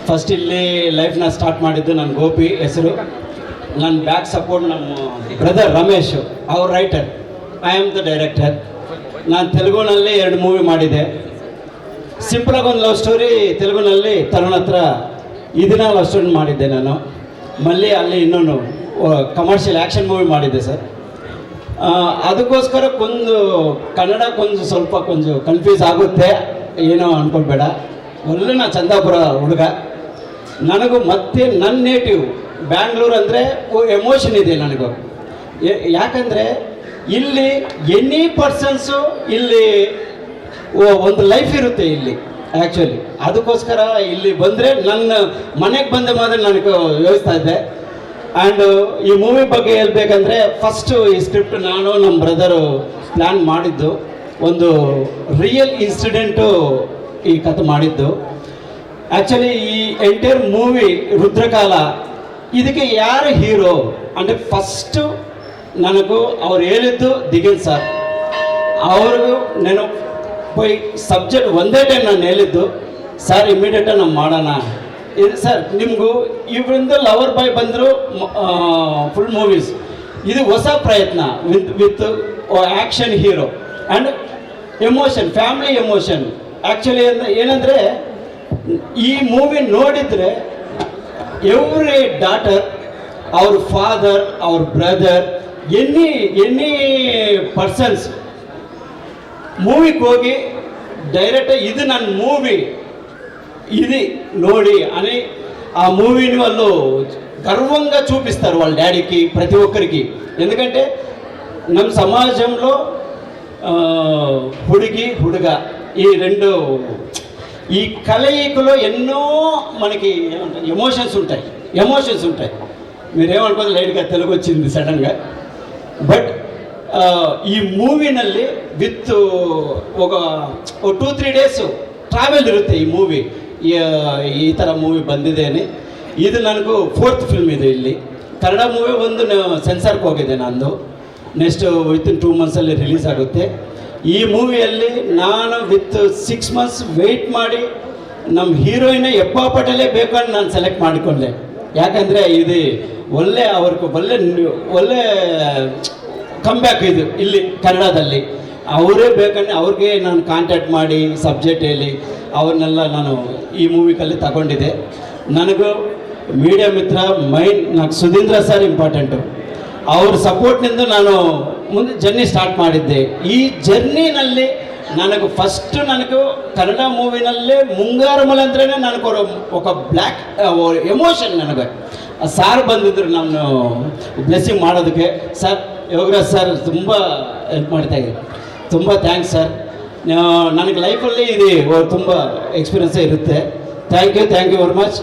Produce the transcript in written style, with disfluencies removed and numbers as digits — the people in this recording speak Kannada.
ಫಸ್ಟ್ ಇಲ್ಲಿ ಲೈಫ್ನ ಸ್ಟಾರ್ಟ್ ಮಾಡಿದ್ದು ನನ್ನ ಗೋಪಿ ಹೆಸರು. ನನ್ನ ಬ್ಯಾಕ್ ಸಪೋರ್ಟ್ ನಮ್ಮ ಬ್ರದರ್ ರಮೇಶ್, ಅವ್ರ writer. I am the director. ನಾನು ತೆಲುಗುನಲ್ಲಿ 2 ಮೂವಿ ಮಾಡಿದೆ. ಸಿಂಪಲಾಗಿ ಒಂದು ಲವ್ ಸ್ಟೋರಿ ತೆಲುಗುನಲ್ಲಿ ತರುಣ್ ಹತ್ರ ಇದನ್ನ ಲವ್ ಸ್ಟೋರಿ ಮಾಡಿದ್ದೆ ನಾನು. ಮళ్ళీ ಅಲ್ಲಿ ಇನ್ನೊಂದು ಕಮರ್ಷಿಯಲ್ ಆ್ಯಕ್ಷನ್ ಮೂವಿ ಮಾಡಿದ್ದೆ ಸರ್. ಅದಕ್ಕೋಸ್ಕರ ಕನ್ನಡ ಸ್ವಲ್ಪ ಕನ್ಫ್ಯೂಸ್ ಆಗುತ್ತೆ, ಏನೋ ಅಂದ್ಕೊಳ್ಬೇಡ. ಒಳ್ಳೆ ನಾ ಚಂದಾಪುರ ಹುಡುಗ. ನನಗೂ ಮತ್ತೆ ನನ್ನ ನೇಟಿವ್ ಬ್ಯಾಂಗ್ಳೂರು ಅಂದರೆ ಎಮೋಷನ್ ಇದೆ ನನಗೂ. ಯಾಕಂದರೆ ಇಲ್ಲಿ ಎನಿ ಪರ್ಸನ್ಸು ಇಲ್ಲಿ ಒಂದು ಲೈಫ್ ಇರುತ್ತೆ ಇಲ್ಲಿ ಆ್ಯಕ್ಚುಲಿ. ಅದಕ್ಕೋಸ್ಕರ ಇಲ್ಲಿ ಬಂದರೆ ನನ್ನ ಮನೆಗೆ ಬಂದ ಮಾತ್ರ ನನಗೆ ಯೋಚಿಸ್ತಾ ಇದ್ದೆ. ಆ್ಯಂಡ್ ಈ ಮೂವಿ ಬಗ್ಗೆ ಹೇಳ್ಬೇಕಂದ್ರೆ ಫಸ್ಟು ಈ ಸ್ಕ್ರಿಪ್ಟ್ ನಾನು ನಮ್ಮ ಬ್ರದರು ಪ್ಲ್ಯಾನ್ ಮಾಡಿದ್ದು. ಒಂದು ರಿಯಲ್ ಇನ್ಸಿಡೆಂಟು ಈ ಕಥೆ ಮಾಡಿದ್ದು. ಆ್ಯಕ್ಚುಲಿ ಈ ಎಂಟೈರ್ ಮೂವಿ ರುದ್ರಕಾಲ ಇದಕ್ಕೆ ಯಾರು ಹೀರೋ ಅಂದರೆ ಫಸ್ಟು ನನಗೂ ಅವ್ರು ಹೇಳಿದ್ದು ದಿಗಂತ್ ಸರ್. ಅವ್ರಿಗೂ ನಾನು ಹೋಯ್ ಸಬ್ಜೆಕ್ಟ್ ಒಂದೇ ಟೈಮ್ ನಾನು ಹೇಳಿದ್ದು, ಸರ್ ಇಮಿಡಿಯೇಟಾಗಿ ನಾವು ಮಾಡೋಣ ಇದು ಸರ್. ನಿಮಗೂ ಇವರಿಂದ ಲವರ್ ಬಾಯ್ ಬಂದರು ಫುಲ್ ಮೂವೀಸ್. ಇದು ಹೊಸ ಪ್ರಯತ್ನ with action hero and emotion, family emotion. Actually ಏನಂದರೆ ಈ ಮೂವಿ ನೋಡಿದರೆ ಎವ್ರಿ ಡಾಟರ್, ಅವ್ರ ಫಾದರ್, ಅವ್ರ ಬ್ರದರ್, ಎನಿ ಪರ್ಸನ್ಸ್ ಮೂವಿಗೆ ಹೋಗಿ ಡೈರೆಕ್ಟಾಗಿ ಇದು ನನ್ನ ಮೂವಿ ఇది ನೋಡಿ అని ఆ మూవీని వాళ్ళు గర్వంగా చూపిస్తారు వాళ్ళ డాడీకి, ప్రతి ఒక్కరికి. ఎందుకంటే ನಮ್ಮ సమాజంలో ಹುಡುಗಿ ಹುಡುಗ ఈ రెండు ఈ కలయికలో ఎన్నో మనకి ఎమోషన్స్ ఉంటాయి. మీరేమనుకోదు, లైట్గా తెలుగు వచ్చింది సడన్గా. బట్ ఈ ಮೂವಿನಲ್ಲಿ ವಿತ್ ఒక 2-3 ಡೇಸ್ ಟ್ರಾವೆಲ್ ಇರುತ್ತೆ ಈ ಮೂವಿ. ಈ ಥರ ಮೂವಿ ಬಂದಿದ್ದೇನೆ. ಇದು ನನಗೂ 4th ಫಿಲ್ಮ್ ಇದು. ಇಲ್ಲಿ ಕನ್ನಡ ಮೂವಿ ಒಂದು ಸೆನ್ಸಾರ್ಗೆ ಹೋಗಿದೆ ನಂದು. ನೆಕ್ಸ್ಟ್ ವಿತಿನ್ 2 ಮಂತ್ಸಲ್ಲಿ ರಿಲೀಸ್ ಆಗುತ್ತೆ. ಈ ಮೂವಿಯಲ್ಲಿ ನಾನು ವಿತ್ 6 ಮಂತ್ಸ್ ವೆಯ್ಟ್ ಮಾಡಿ ನಮ್ಮ ಹೀರೋಯಿನ್ ಹೆಬ್ಬಾ ಪಟೇಲೇ ಬೇಕು ಅಂತ ನಾನು ಸೆಲೆಕ್ಟ್ ಮಾಡಿಕೊಂಡೆ. ಯಾಕಂದರೆ ಇದು ಒಳ್ಳೆ ಕಮ್ಬ್ಯಾಕ್ ಇದು ಇಲ್ಲಿ ಕನ್ನಡದಲ್ಲಿ. ಅವರೇ ಬೇಕಂದ್ರೆ ಅವ್ರಿಗೆ ನಾನು ಕಾಂಟ್ಯಾಕ್ಟ್ ಮಾಡಿ ಸಬ್ಜೆಕ್ಟ್ ಹೇಳಿ ಅವ್ರನ್ನೆಲ್ಲ ನಾನು ಈ ಮೂವಿಕಲ್ಲಿ ತಗೊಂಡಿದ್ದೆ. ನನಗೂ ಮೀಡಿಯಾ ಮಿತ್ರ నాకు ಸುಧೀಂದ್ರ ಸರ್ ಇಂಪಾರ್ಟೆಂಟು. ಅವ್ರ ಸಪೋರ್ಟ್ನಿಂದ ನಾನು ಮುಂದೆ ಜರ್ನಿ ಸ್ಟಾರ್ಟ್ ಮಾಡಿದ್ದೆ. ಈ ಜರ್ನಿನಲ್ಲಿ ನನಗೂ ಕನ್ನಡ ಮೂವಿನಲ್ಲೇ ಮುಂಗಾರು ಮಳೆ ಅಂದ್ರೆ ನನಗೆ ఒక ಬ್ಲ್ಯಾಕ್ ಎಮೋಷನ್. ನನಗೆ ಸಾರ್ ಬಂದಿದ್ರು ನಾನು ಬ್ಲೆಸ್ಸಿಂಗ್ ಮಾಡೋದಕ್ಕೆ. ಸರ್ ಯೋಗರಾಜ್ ಸರ್ ತುಂಬ ಹೆಲ್ಪ್ ಮಾಡ್ತಾಯಿದ್ರು. ತುಂಬ ಥ್ಯಾಂಕ್ಸ್ ಸರ್. ನನಗೆ ಲೈಫಲ್ಲಿ ಇದು ತುಂಬ ಎಕ್ಸ್ಪೀರಿಯನ್ಸೇ ಇರುತ್ತೆ. Thank you very much.